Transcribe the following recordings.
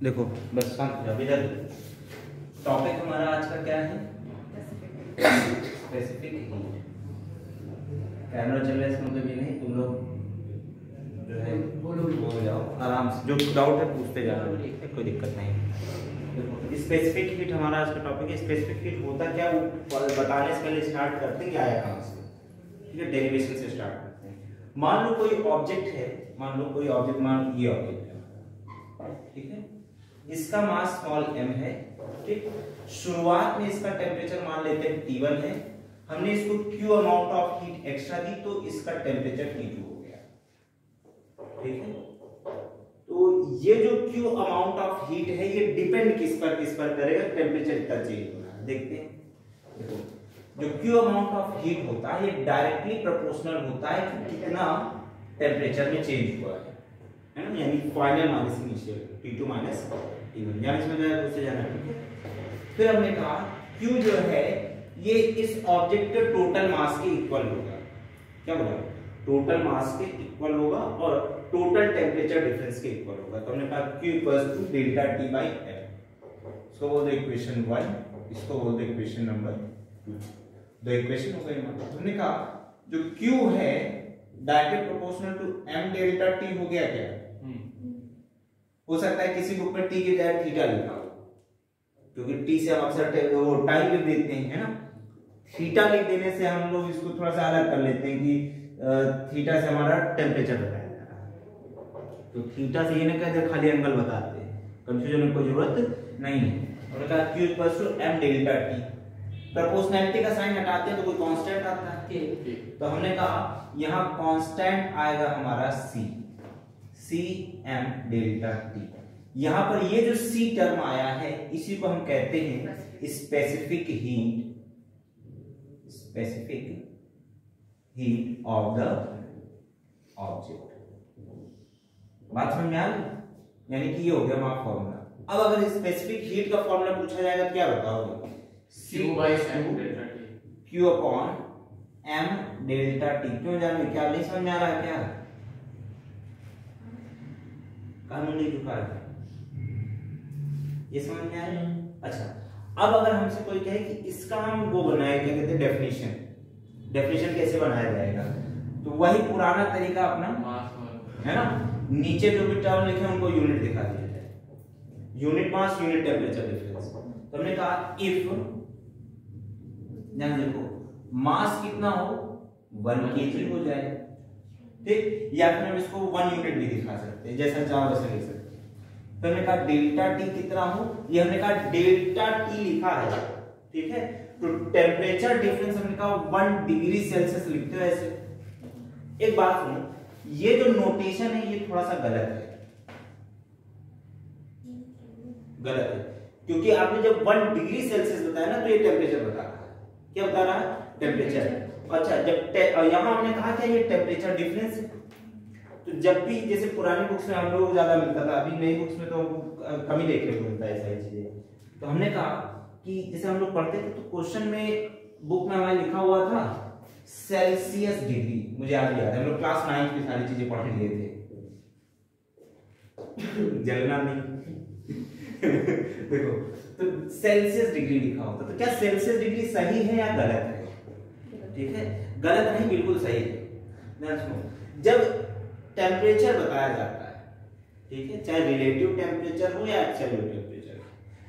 देखो बस शांत जाओ इधर। टॉपिक हमारा आज का क्या है? Specific heat. कैमरा चल रहा है इसका मतलब ये नहीं तुम लोग जो है बोल जाओ आराम से, जो डाउट है पूछते जाओ, ठीक है, कोई दिक्कत नहीं। देखो स्पेसिफिक हीट हमारा आज का टॉपिक है। स्पेसिफिक हीट होता क्या वो बताने से पहले स्टार्ट करते हैं, क्या आया कहाँ से, ठीक है, डेरिवेशन से स्टार्ट करते हैं। मान लो कोई ऑब्जेक्ट है, मान लो कोई ऑब्जेक्ट, मान ये ऑब्जेक्ट है, ठीक है, इसका मास स्मॉल m है, ठीक। शुरुआत में इसका टेम्परेचर मान लेते हैं T1 है, हमने इसको Q amount of heat extra दी तो इसका टेम्परेचर T2 हो गया, ठीक है। तो ये जो Q अमाउंट ऑफ हीट है ये डिपेंड किस पर करेगा, टेम्परेचर इतना चेंज होना है। देखते हैं, देखो जो Q अमाउंट ऑफ हीट होता है ये डायरेक्टली प्रोपोर्शनल होता है कि कितना टेम्परेचर में चेंज हुआ है ना, यानी final minus initial T2 minus T1, यानी इसमें जाए तो उससे जाना, ठीक है। फिर हमने कहा Q जो है ये इस ऑब्जेक्ट के टोटल मास के इक्वल होगा, क्या बोला, टोटल मास के इक्वल होगा और टोटल टेम्परेचर डिफरेंस के इक्वल होगा। तो हमने कहा Q equals to delta T by F। इसको बोलते इक्वेशन 1, इसको बोलते इक्वेशन नंबर 2। दो इक्वेशन हो गई। मतलब हमने कहा जो Q है directly proportional to m delta T हो गया क्या? हो सकता है किसी बुक में T की जगह थीटा लिखा हो, क्योंकि T से हम अक्सर वो टाइम लिख देते हैं, है ना। थीटा लिख देने से हम लोग इसको थोड़ा सा अलग कर लेते हैं कि थीटा से हमारा टेम्परेचर बताया जा रहा है, तो थीटा से ये नहीं कहते खाली एंगल बताते हैं, कंफ्यूजन में कोई जरूरत नहीं है। हमने कहा Q equals to m delta T। Proportionality का साइन हटाते हैं तो कोई कांस्टेंट आता है, तो हमने कहा यहाँ कांस्टेंट आएगा हमारा C m डेल्टा T। यहां पर ये जो C टर्म आया है इसी को हम कहते हैं specific heat of the object. बात समझ में आ गई? यानी कि ये हो गया हमारा फॉर्मूला। अब अगर स्पेसिफिक हीट का फॉर्मूला पूछा जाएगा क्या बताओगे? Q upon m delta T। क्यों जान रहे, क्या नहीं समझ में आ रहा है क्या? कानून नहीं झुका है, ये समझ में आ रहा है? अच्छा, अब अगर हमसे कोई कहे कि इसका हम वो बनाए, क्या कहते हैं, डेफिनेशन कैसे बनाया जाएगा, तो वही पुराना तरीका अपना है ना, नीचे जो भी टर्म लिखे उनको यूनिट दिखा दिया जाए, unit mass unit temperature difference. तो हमने कहा इफ, ध्यान देखो, मास कितना हो 1 kg हो जाए, ठीक, या फिर हम इसको 1 यूनिट भी दिखा सकते हैं, जैसा चाहो वैसे लिख सकते हैं। तो हमने कहा डेल्टा T कितना हो, ये हमने कहा डेल्टा T लिखा है, ठीक है। तो टेम्परेचर डिफरेंस हमने कहा 1 डिग्री सेल्सियस लिखते हैं ऐसे। एक बात सुनो, ये जो नोटेशन है ये थोड़ा सा गलत है, क्योंकि आपने जब 1 डिग्री सेल्सियस बताया ना तो ये टेम्परेचर बता रहा है, क्या बता रहा है, टेम्परेचर। अच्छा, जब यहां हमने कहा क्या ये टेम्परेचर डिफरेंस है, तो जब भी जैसे पुरानी बुक्स में हम लोग ज्यादा मिलता था, अभी नई बुक्स में तो कमी देखने को मिलता है सारी चीजें। तो हमने कहा कि जैसे हम लोग पढ़ते थे तो क्वेश्चन में बुक में हमारे लिखा हुआ था सेल्सियस डिग्री, मुझे याद है, हम लोग क्लास 9 की सारी चीजें पढ़ लिए थे, जलना नहीं देखो, तो सेल्सियस डिग्री लिखा होता, तो क्या सेल्सियस डिग्री सही है या गलत है? ठीक है, गलत नहीं, बिल्कुल सही है। जब टेम्परेचर बताया जाता है, ठीक है, चाहे रिलेटिव टेम्परेचर हो या एब्सोल्यूट टेम्परेचर।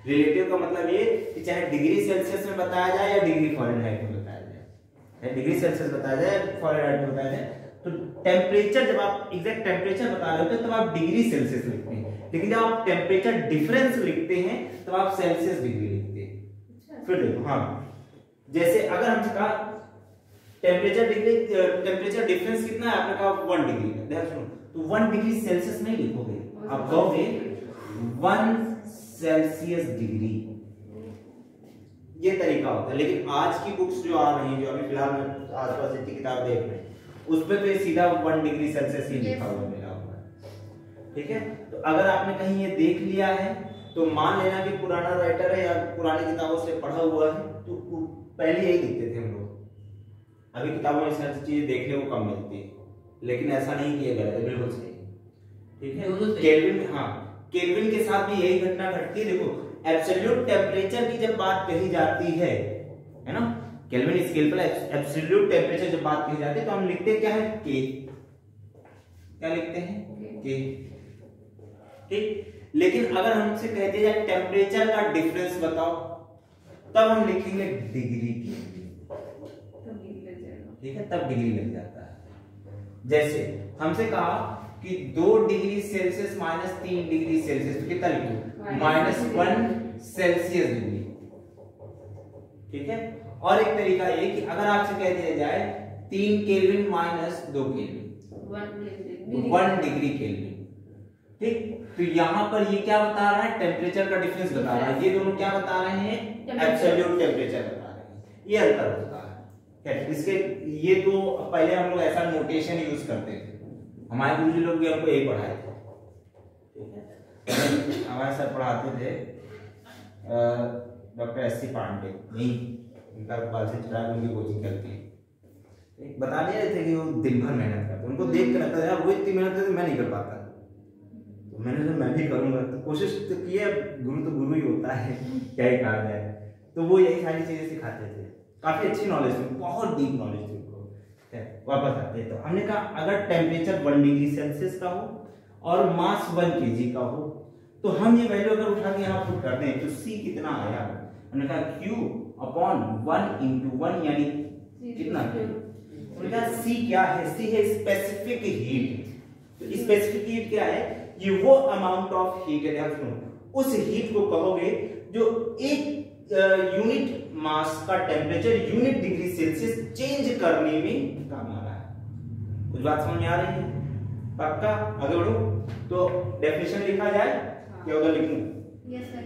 रिलेटिव का मतलब ये कि चाहे डिग्री सेल्सियस में बताया जाए या डिग्री फ़ारेनहाइट में बताया जाए, डिग्री सेल्सियस बताया जाए फ़ारेनहाइट में बताया जाए। तो टेम्परेचर, जब आप एग्जैक्ट टेम्परेचर बता रहे होते हैं तब आप डिग्री सेल्सियस लिखते हैं, लेकिन जब आप टेम्परेचर डिफरेंस लिखते हैं तब आप सेल्सियस डिग्री लिखते हैं। फिर देखो, हाँ, जैसे अगर हमसे कहा टेम्परेचर डिफरेंस कितना है, आपने कहा 1 डिग्री है, ध्यान सुनो, तो 1 डिग्री सेल्सियस नहीं लिखोगे, आप कहोगे 1 सेल्सियस डिग्री, ये तरीका होता है। लेकिन आज की बुक्स जो आ रही हैं, जो अभी फिलहाल में आसपास जितनी किताब देख रहे हैं, उसमें तो ये सीधा 1 डिग्री सेल्सियस ही लिखा हुआ मिला हुआ है, ठीक है। तो अगर आपने कहीं ये देख लिया है तो मान लेना कि पुराना राइटर है या पुरानी किताबों से पढ़ा हुआ है, तो पहले यही लिखते थे हम लोग। अभी किताबों में ऐसी चीजें देखने को कम मिलती है, लेकिन ऐसा नहीं कि ये गलत है, बिल्कुल सही, ठीक है। केल्विन, हाँ, केल्विन के साथ भी यही घटना घटती है। देखो एब्सोल्यूट टेम्परेचर की जब बात कही जाती है ना, केल्विन स्केल पर एब्सोल्यूट टेम्परेचर जब बात कही जाती है तो हम लिखते क्या है, के। क्या लिखते हैं, के। ठीक, लेकिन अगर हमसे कहते जाए टेम्परेचर का डिफरेंस बताओ, तब हम लिखेंगे डिग्री केल्विन। ठीक है, तब डिग्री लग जाता है। जैसे हमसे कहा कि 2 degree Celsius minus 3 degree Celsius, तो कितना लिखूं, -1 सेल्सियस डिग्री। ठीक है, और एक तरीका ये कि अगर आपसे कह दिया जाए 3 kelvin minus 2 kelvin, 1 degree kelvin. ठीक, तो यहां पर ये क्या बता रहा है, टेम्परेचर का डिफरेंस बता रहा है। ये दोनों क्या बता रहे हैं, एब्सोल्यूट टेम्परेचर बता रहे हैं। ये अंतर होता है। इसके ये तो पहले हम लोग ऐसा नोटेशन यूज करते थे, हमारे गुरुजी लोग भी हमको यही पढ़ाए थे। ठीक है, हमारे सर पढ़ाते थे डॉक्टर एस.सी. पांडे, नहीं उनका बाल से चिराग उनकी कोचिंग करती है। बता दिया थे कि वो दिन भर मेहनत करते, उनको देख कर लगता है वो इतनी मेहनत करते मैं नहीं कर पाता, तो मैंने सोचा मैं भी करूंगा। तो कोशिश तो की है, गुरु तो गुरु ही होता है, क्या ही कहा जाए। तो वो यही सारी चीजें सिखाते थे, काफी अच्छी नॉलेज थी, बहुत डीप नॉलेज थी उनको। वापस आते तो हमने कहा अगर टेम्परेचर 1 डिग्री सेल्सियस का हो और मास 1 kg का हो, तो हम ये वैल्यू अगर उठा के यहाँ पुट कर दें तो C कितना आया, हमने कहा Q अपॉन 1 into 1 यानी कितना, हमने कहा C क्या है, C है स्पेसिफिक हीट। तो स्पेसिफिक हीट क्या है, ये वो अमाउंट ऑफ हीट है, ध्यान सुनो, उस हीट को कहोगे जो एक यूनिट मास का temperature unit degree Celsius change करने में काम आ रहा है। कुछ बात समझ में आ रही है, पक्का? आगे बढ़ो तो डेफिनेशन लिखा जाए, क्या होगा, लिखूं? यस सर,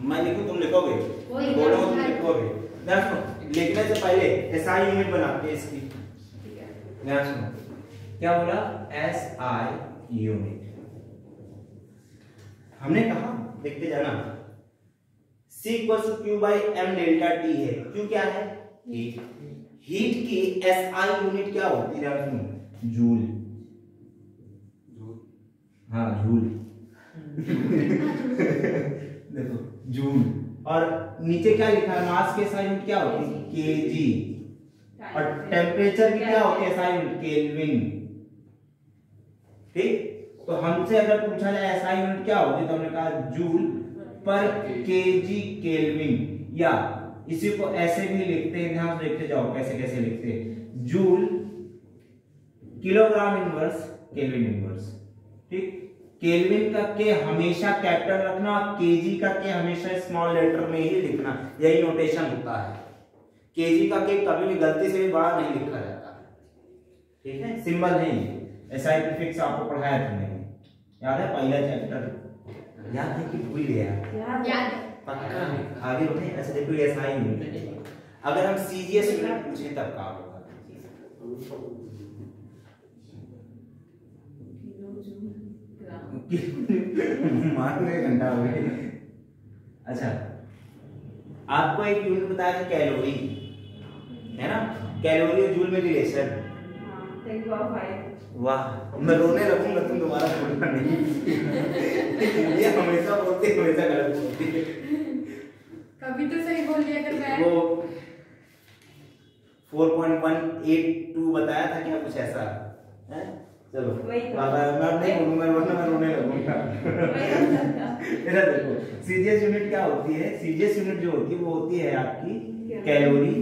मैं लिखूं तुम लिखोगे, बोलो तुम लिखोगे। ध्यान सुनो, लिखने से पहले एसआई यूनिट बनाते हैं इसकी। ध्यान सुनो, क्या बोला, एसआई यूनिट। हमने कहा, देखते जाना, C = Q by M delta T है। Q क्या है, हीट। हीट की SI यूनिट क्या होती है, जूल। हाँ जूल देखो जूल। और नीचे क्या लिखा है, मास के SI यूनिट क्या होती है, kg। और टेम्परेचर की क्या होती है SI यूनिट, केल्विन। ठीक, तो हमसे अगर पूछा जाए SI यूनिट क्या होगी, तो हमने कहा जूल पर kg केल्विन, या इसी को ऐसे भी लिखते हैं, ध्यान से देखते जाओ कैसे कैसे लिखते हैं, joule kilogram inverse kelvin inverse. ठीक, केल्विन का के हमेशा कैपिटल रखना, केजी का के हमेशा स्मॉल लेटर में ही लिखना, यही नोटेशन होता है। केजी का के कभी भी गलती से भी बड़ा नहीं लिखा जाता। ठीक है, सिंबल नहीं, एसआई प्रीफिक्स आपको पढ़ाया था, नहीं याद है, पहला चैप्टर याद है कि भूल गया, याद पक्का? आगे बढ़े। अच्छा देखो, एसआई यूनिट, अगर हम सीजीएस यूनिट पूछे तब क्या होगा, मारने घंटा हो गए। अच्छा, आपको एक यूनिट बताया था कैलोरी, है ना, कैलोरी और जूल में रिलेशन। वाह, मैं रोने लगूंगा, तुम दोबारा बोलना नहीं। ये हमेशा बोलते, हमेशा गलत बोलती है। कभी तो सही बोल दिया करता है। वो 4.182 बताया था क्या, कुछ ऐसा है? चलो मैं नहीं बोलूंगा, वरना मैं रोने लगूंगा। इधर देखो, सीजीएस यूनिट क्या होती है, सीजीएस यूनिट जो होती है वो होती है आपकी कैलोरी।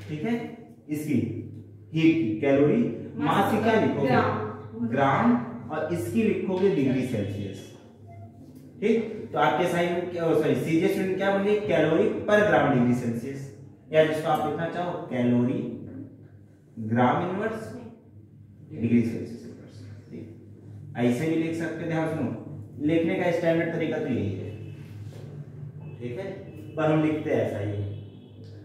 ठीक है, इसकी हीट की कैलोरी, मास की क्या लिखोगे, ग्राम, और इसकी लिखोगे डिग्री सेल्सियस। ठीक, तो आपके साइड क्या, सॉरी सीजीएस यूनिट क्या बनेगी, कैलोरी पर ग्राम डिग्री सेल्सियस, या जिसको आप लिखना चाहो कैलोरी ग्राम इनवर्स डिग्री सेल्सियस। ऐसे भी लिख सकते, ध्यान सुनो, लिखने का स्टैंडर्ड तरीका तो यही है। ठीक है, पर हम लिखते हैं ऐसा ही,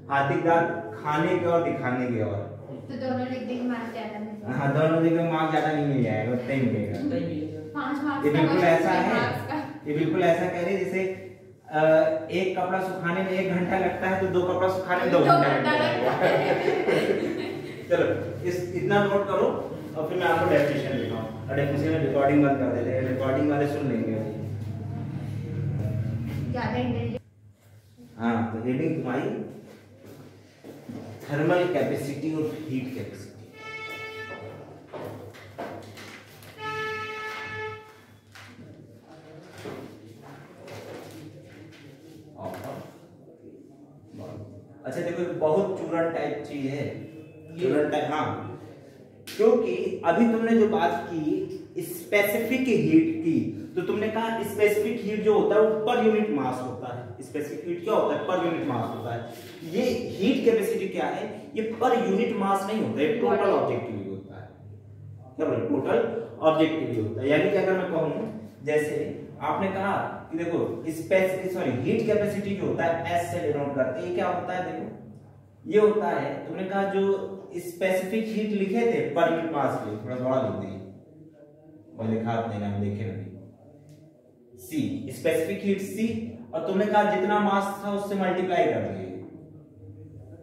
हाथी दांत खाने के और दिखाने के, और तो दोनों लिख देंगे, मार्क्स ज्यादा मिलेगा। हाँ, दोनों लिख देंगे, मार्क्स ज्यादा नहीं मिल जाएगा, उतना ही मिलेगा। 5 मार्क्स ये बिल्कुल ऐसा है, ये बिल्कुल ऐसा कह रहे जैसे एक कपड़ा सुखाने में 1 घंटा लगता है, तो 2 कपड़ा सुखाने में 2 घंटा लगता है। चलो इतना नोट करो, और फिर मैं आपको डेफिनेशन लिखाऊं, और डेफिनेशन में रिकॉर्डिंग बंद कर देते हैं, रिकॉर्डिंग वाले सुन लेंगे। ज्यादा इंटेलिजेंट। हाँ, तो हेडिंग तुम्हारी थर्मल कैपेसिटी और हीट कैपेसिटी। अच्छा देखो, बहुत चूरन टाइप चीज है, चूरन टाइप। हाँ, क्योंकि अभी तुमने जो बात की स्पेसिफिक हीट की, तो तुमने कहा स्पेसिफिक हीट जो होता है वो पर यूनिट मास होता है। स्पेसिफिक हीट क्या होता है? पर यूनिट मास होता है। ये हीट कैपेसिटी क्या है? ये पर यूनिट मास नहीं होता है, टोटल ऑब्जेक्टिव होता है। क्या बोले? टोटल ऑब्जेक्टिव होता है। यानी कि अगर मैं कहूं, जैसे आपने कहा कि देखो हीट कैपेसिटी जो होता है एस से डिनोट करते हैं। ये क्या होता है? देखो ये होता है, तुमने कहा जो स्पेसिफिक हीट लिखे थे पर यूनिट मास के, थोड़ा बड़ा लिख देंगे और लिखा देना, हम देखें अभी। सी स्पेसिफिक हीट सी, और तुमने कहा जितना मास था उससे मल्टीप्लाई कर दिए।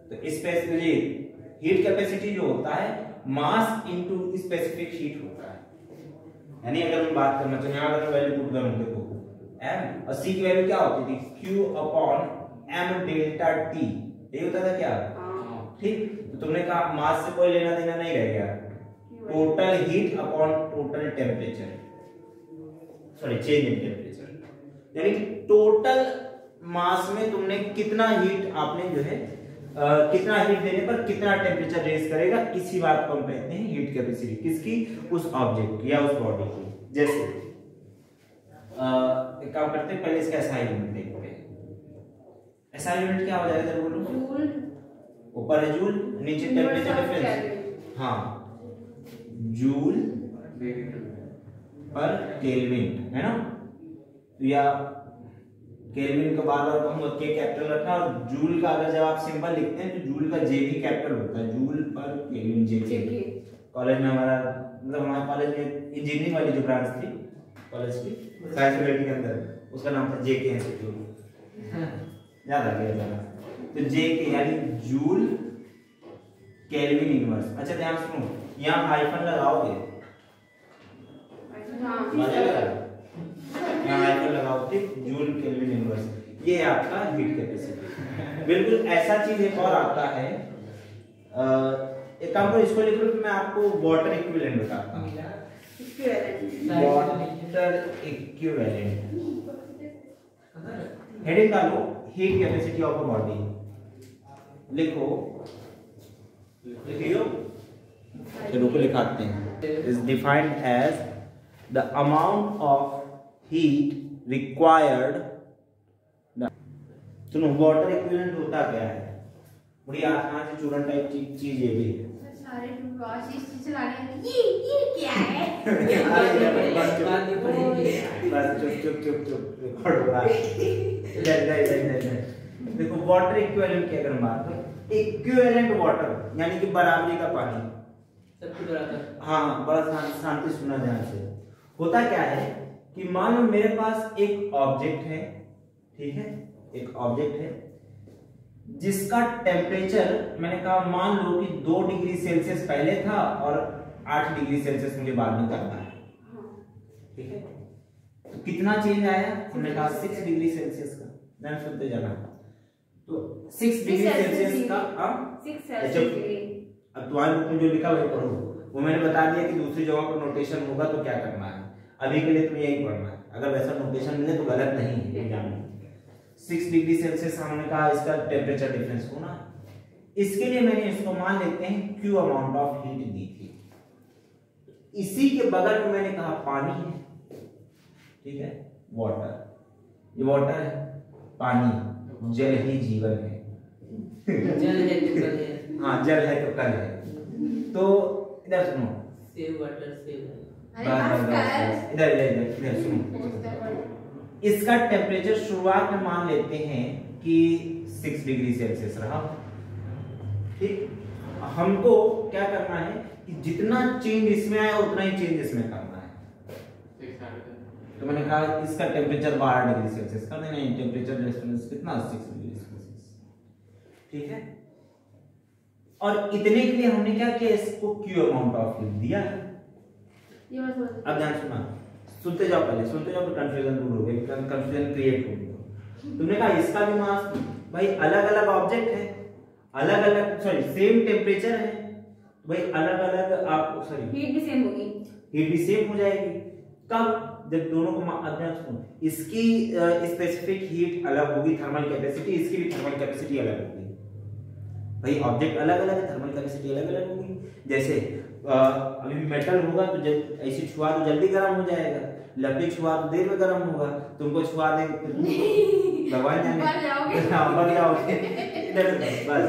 तो स्पेसिफिक हीट कैपेसिटी जो होता है मास इनटू स्पेसिफिक हीट होता है। यानी अगर हम बात करना चाहिए, यहां अगर वैल्यू पुट करूं, देखो m और c की वैल्यू क्या होती थी? q upon m delta t। ये होता था क्या? ठीक। तो तुमने कहा मास से कोई लेना देना नहीं रह गया, total heat upon total temperature, sorry change in temperature. यानी कि टोटल मास में तुमने कितना हीट आपने जो है कितना हीट देने पर कितना टेम्परेचर रेज करेगा, इसी बात को हम कहते हैं हीट कैपेसिटी। किसकी? उस ऑब्जेक्ट या उस बॉडी की। जैसे एक काम करते हैं, पहले इसका एसआई यूनिट देखते हैं। एसआई यूनिट क्या हो जाएगा? जरा बोलो। जूल। ऊपर है जूल, नीचे टेम्परेचर डिफरेंस। हाँ, जूल पर केल्विन, है ना? या केल्विन का बार बार कहूंगा के कैपिटल रखना, और जूल का अगर जब आप सिंबल लिखते हैं तो जूल का जे भी कैपिटल होता है, जूल पर केल्विन जे के। कॉलेज में हमारा मतलब हमारे कॉलेज में इंजीनियरिंग वाली जो ब्रांच थी कॉलेज की, साइंस फैकल्टी के अंदर, उसका नाम था जे के इंस्टीट्यूट। याद आ गया जरा? तो जे के यानी जूल केल्विन इनवर्स। अच्छा ध्यान सुनो, यहाँ हाइफन लगाओगे, यहाँ हाइफन लगाओ, ठीक? जूल केल्विन इनवर्स, ये आपका हीट कैपेसिटी। बिल्कुल ऐसा चीज एक और आता है, एक काम करो, इसको लिख लो, मैं आपको वाटर इक्विवेलेंट बताता हूँ। वाटर इक्विवेलेंट हेडिंग डालो, heat capacity of a body. लिखो, लिखियो, चलो को लिखाते हैं। Is defined as the amount of heat required. सुनो, वाटर इक्विवेलेंट होता क्या है? बड़ी आसान से चूरन टाइप चीज ये भी है। सारे ये क्या है? बस चुप रिकॉर्ड हो रहा है। देखो वाटर इक्विवेलेंट की अगर बात करें, इक्विवेलेंट वाटर यानी कि बराबरी का पानी, सबके बराबर। हाँ, बड़ा शांति सुना ध्यान से। होता क्या है कि मान लो मेरे पास एक ऑब्जेक्ट है, ठीक है? एक ऑब्जेक्ट है जिसका टेम्परेचर मैंने कहा मान लो कि 2 डिग्री सेल्सियस पहले था और 8 डिग्री सेल्सियस मुझे बाद में करना है, ठीक है? तो कितना चेंज आया? हमने कहा 6 डिग्री सेल्सियस का। ध्यान सुनते जाना। तो 6 डिग्री सेल्सियस का अब तुम्हारे बुक में जो लिखा वही पढ़ो। वो मैंने बता दिया कि दूसरी जगह पर नोटेशन होगा तो क्या करना है। अभी के लिए तुम्हें यही पढ़ना है, अगर वैसा नोटेशन मिले तो गलत नहीं है एग्जाम में। 6 डिग्री सेल्सियस हमने कहा इसका टेम्परेचर डिफरेंस होना है। इसके लिए मैंने इसको मान लेते हैं क्यू अमाउंट ऑफ हीट दी थी। इसी के बगल में मैंने कहा पानी है, ठीक है? वाटर, ये वाटर है, पानी, जल ही जीवन है। जल है तो कल है। हाँ, जल है तो कल है। तो इधर सुनो, सेव वाटर सेव। इधर सुनो, इसका टेम्परेचर शुरुआत में मान लेते हैं कि 6 डिग्री सेल्सियस रहा, ठीक? हमको क्या करना है कि जितना चेंज इसमें आया उतना ही चेंज इसमें करना है। तो मैंने कहा इसका टेम्परेचर 12 डिग्री सेल्सियस कर देना, टेम्परेचर डिफरेंस कितना? 6 डिग्री सेल्सियस, ठीक है? और इतने के लिए हमने क्या किया? इसको क्यू अमाउंट ऑफ हीट दिया है। अब ध्यान सुना, सुनते जाओ, पहले सुनते जाओ तो कंफ्यूजन दूर हो गई, कंफ्यूजन क्रिएट हो गई। तुमने कहा इसका भी मास, भाई अलग अलग ऑब्जेक्ट है, अलग अलग सॉरी सेम टेम्परेचर है, तो भाई अलग अलग आप सॉरी हीट भी सेम होगी, हीट भी सेम हो जाएगी। कब? जब दोनों को इसकी स्पेसिफिक हीट अलग होगी, थर्मल कैपेसिटी, इसकी भी थर्मल कैपेसिटी अलग होगी। भाई ऑब्जेक्ट अलग अलग है, थर्मल कैपेसिटी अलग अलग होगी। जैसे अभी मेटल होगा तो जब ऐसी छुआ तो जल्दी गर्म हो जाएगा, लकड़ी छुआ तो देर में गर्म होगा। तुमको छुआ दे भगवान जाने मर जाओगे। मर जाओगे। इधर बस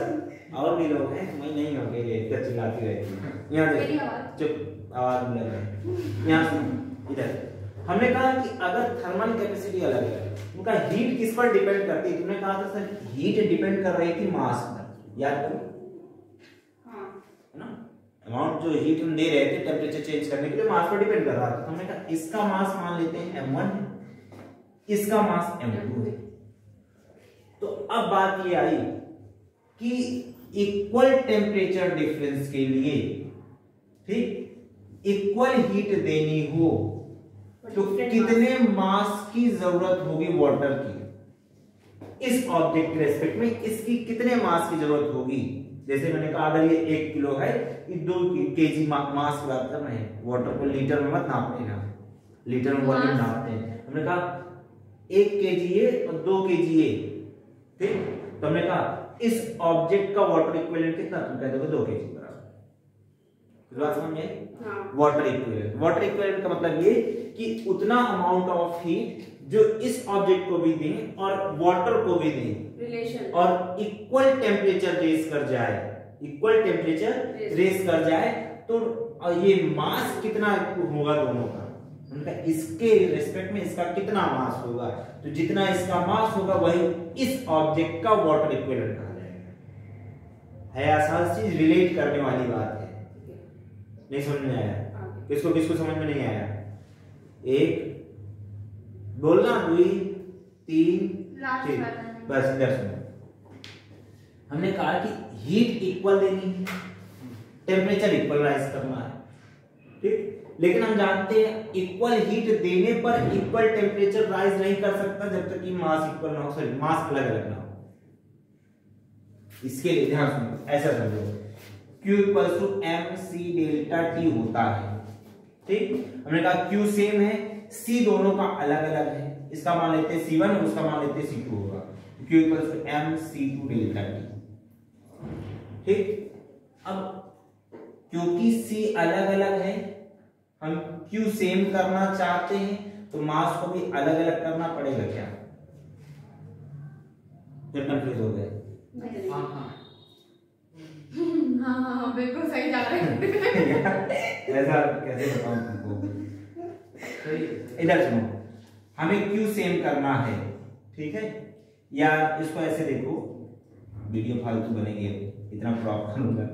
और भी लोग हैं, मैं नहीं हूँ अकेले, इधर चिल्लाती रहती। यहाँ मेरी देखो, आवाज। चुप, आवाज मिल रहा है। यहाँ सुनो, इधर हमने कहा कि अगर थर्मल कैपेसिटी अलग है, उनका हीट किस पर डिपेंड करती है? तुमने कहा था सर हीट डिपेंड कर रही थी मास पर, याद करो। हाँ। है ना, अमाउंट जो हीट हम दे रहे थे टेम्परेचर चेंज करने के लिए मास पर डिपेंड कर रहा था। तो हमने कहा इसका मास मान लेते हैं m1 है, इसका मास m2 है। तो अब बात ये आई कि इक्वल टेम्परेचर डिफरेंस के लिए, ठीक, इक्वल हीट देनी हो तो कितने मास की जरूरत होगी वाटर की? इस ऑब्जेक्ट के रेस्पेक्ट में इसकी कितने मास की जरूरत होगी? जैसे मैंने कहा अगर ये 1 किलो है, ये 2 केजी मास की बात कर रहे हैं। वाटर को लीटर में मत नापते हैं, लीटर में वॉल्यूम नापते हैं। हमने कहा 1 केजी ये और 2 केजी ये, ठीक। तो हमने कहा इस ऑब्जेक्ट का वाटर इक्विवेलेंट कितना? तुम कह दोगे 2 केजी बराबर। बात समझ में? हाँ। वाटर इक्विवेलेंट, वाटर इक्विवेलेंट का मतलब ये कि उतना अमाउंट ऑफ हीट जो इस ऑब्जेक्ट को भी दें और वाटर को भी दें, रिलेशन, और इक्वल टेम्परेचर रेस कर जाए, इक्वल टेम्परेचर रेस कर जाए, तो ये मास कितना होगा दोनों का? उनका इसके रेस्पेक्ट में इसका कितना मास होगा? तो जितना इसका मास होगा वही इस ऑब्जेक्ट का वाटर इक्विवेलेंट कहा जाएगा। है आसान चीज, रिलेट करने वाली बात है। नहीं समझ में आया? किसको किसको समझ में नहीं आया? 1 बोलना, 2 3 लास्ट बस इधर सुनो। हमने कहा कि हीट इक्वल देनी है, टेम्परेचर इक्वल राइज करना है, ठीक। लेकिन हम जानते हैं इक्वल हीट देने पर इक्वल टेम्परेचर राइज नहीं कर सकता जब तक कि मास इक्वल ना हो, सॉरी मास अलग अलग ना हो। इसके लिए ध्यान सुनो, ऐसा समझो Q equals to mc delta T होता है, ठीक। हमने कहा Q सेम है, C दोनों का अलग अलग है। इसका मान लेते हैं C1 और उसका मान लेते हैं C2 होगा। Q equals to mc2 delta T, ठीक। अब क्योंकि C अलग अलग है, हम Q सेम करना चाहते हैं तो मास को भी अलग अलग करना पड़ेगा क्या? फिर कंफ्यूज हो गए? हाँ हाँ हाँ हाँ बिल्कुल सही जा रहा है। ऐसा कैसे बताऊं तुमको? इधर सुनो, हमें Q सेम करना है, ठीक है। या इसको ऐसे देखो, वीडियो फालतू बनेगी, इतना क्रॉप करूंगा।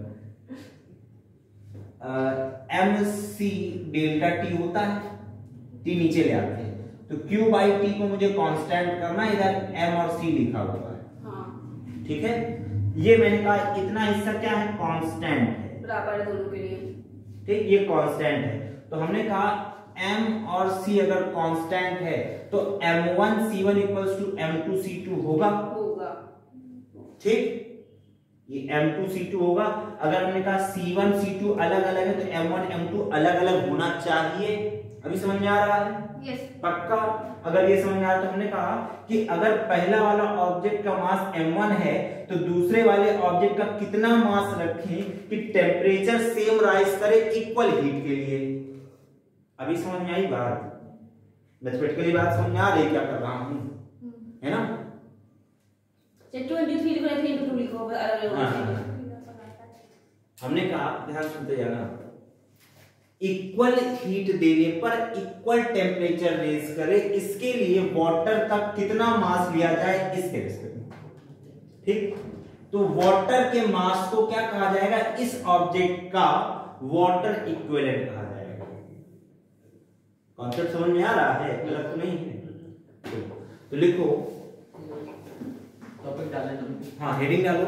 mc डेल्टा T होता है, T नीचे ले आते हैं तो Q बाई T को मुझे कांस्टेंट करना, इधर m और c लिखा हुआ है, हाँ। ठीक है। ये मैंने कहा इतना हिस्सा क्या है? कांस्टेंट है, बराबर है दोनों के लिए, ठीक। ये कांस्टेंट है, तो हमने कहा m और c अगर कांस्टेंट है तो m1 c1 equals to m2 c2 होगा, ठीक। ये m2 c2 होगा। अगर हमने कहा c1 c2 अलग अलग है तो m1 m2 अलग अलग होना चाहिए। अभी समझ में आ रहा है? यस। पक्का? अगर ये समझ में आ रहा तो हमने कहा कि अगर पहला वाला ऑब्जेक्ट का मास m1 है तो दूसरे वाले ऑब्जेक्ट का कितना मास रखें कि टेम्परेचर सेम राइज करे इक्वल हीट के लिए। अभी समझ में आई बात? मैथमेटिकली बात समझ में आ रही क्या कर रहा हूं, है ना? 23 लिखो, 3 into 2 लिखो, अलग अलग। हमने कहा, ध्यान सुनते जाना, इक्वल हीट देने पर इक्वल टेम्परेचर रेज करे, इसके लिए वाटर का कितना मास लिया जाए इसके रिस्पेक्ट में, ठीक। तो वाटर के मास को क्या कहा जाएगा? इस ऑब्जेक्ट का वाटर इक्विवेलेंट कहा जाएगा। कॉन्सेप्ट समझ में आ रहा है? गलत तो नहीं है? तो लिखो, टॉपिक डालना। हाँ हेडिंग डालो।